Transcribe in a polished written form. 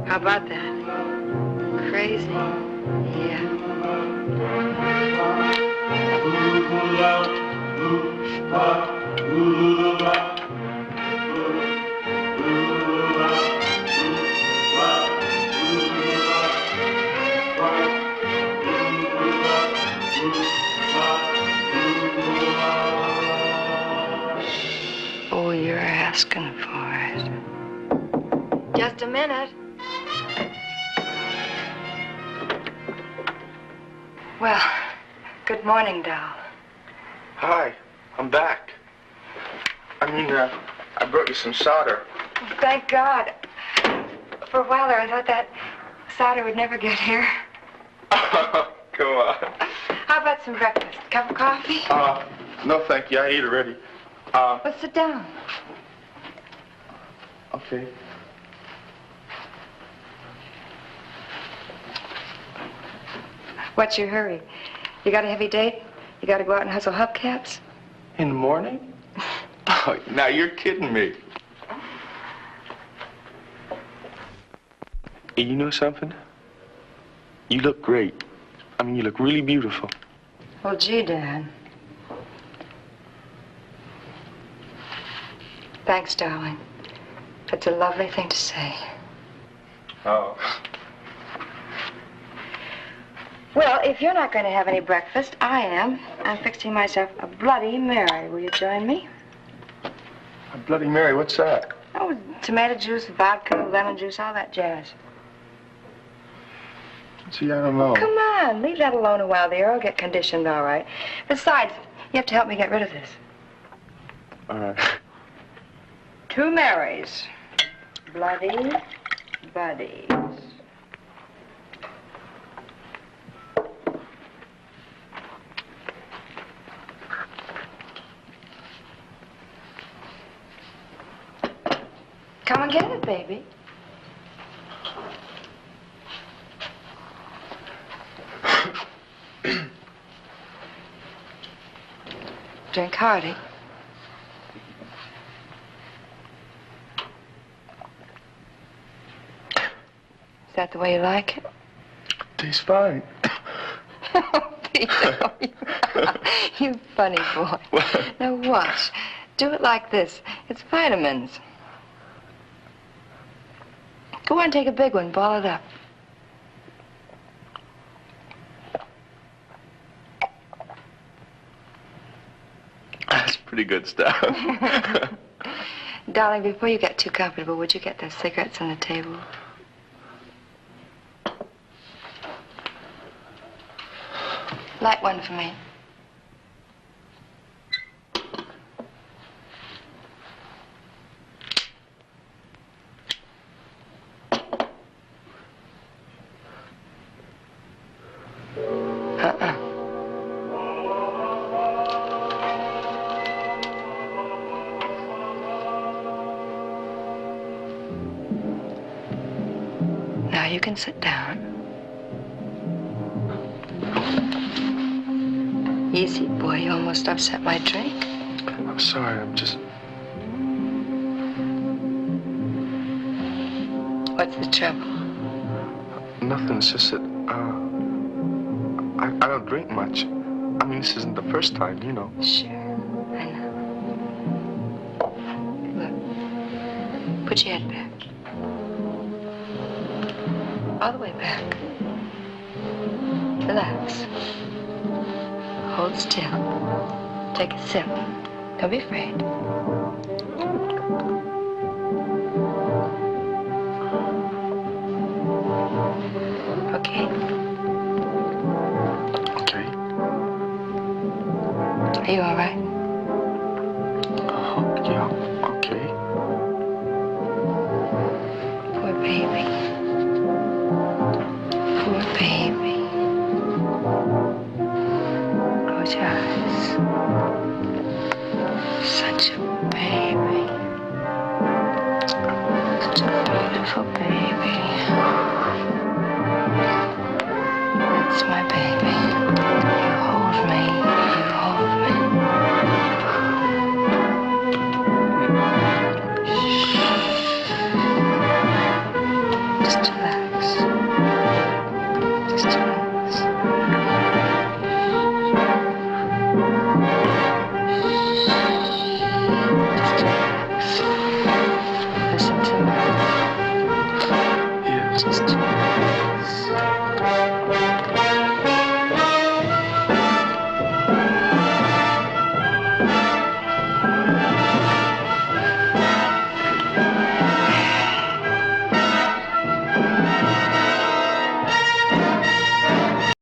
How about that? Crazy? Yeah. Oh, you're asking for it. Just a minute. Well, good morning, doll. Hi, I'm back. I brought you some solder. Thank God. For a while there, I thought that solder would never get here. Come on. How about some breakfast? Cup of coffee? No, thank you. I ate already. Well, sit down. Okay. What's your hurry? You got a heavy date? You got to go out and hustle hubcaps? In the morning? Oh, now you're kidding me. Hey, you know something? You look great. You look really beautiful. Well, gee, Dad. Thanks, darling. That's a lovely thing to say. Oh. Well, if you're not going to have any breakfast, I am. I'm fixing myself a Bloody Mary. Will you join me? A Bloody Mary, what's that? Oh, tomato juice, vodka, lemon juice, all that jazz. Gee, I don't know. Come on, leave that alone a while. The air will get conditioned all right. Besides, you have to help me get rid of this. All right. 2 Marys. Bloody buddies. Come and get it, baby. Drink hearty. Is that the way you like it? Tastes fine. Oh, Peter, you funny boy. What? Now watch. Do it like this. It's vitamins. Go on, take a big one, ball it up. That's pretty good stuff. Darling, before you get too comfortable, would you get those cigarettes on the table? Light one for me. Now you can sit down. Easy, boy. You almost upset my drink. I'm sorry, I'm just... What's the trouble? Nothing, it's just that, I don't drink much. This isn't the first time, you know. Sure, I know. Look, put your head back. All the way back. Relax. Hold still. Take a sip. Don't be afraid. Okay? Okay. Are you all right? Yeah, okay. Poor baby. Poor baby. Close your eyes. Such a baby. Such a beautiful baby. That's my baby. You hold me. You hold me. Shh. Just Yes.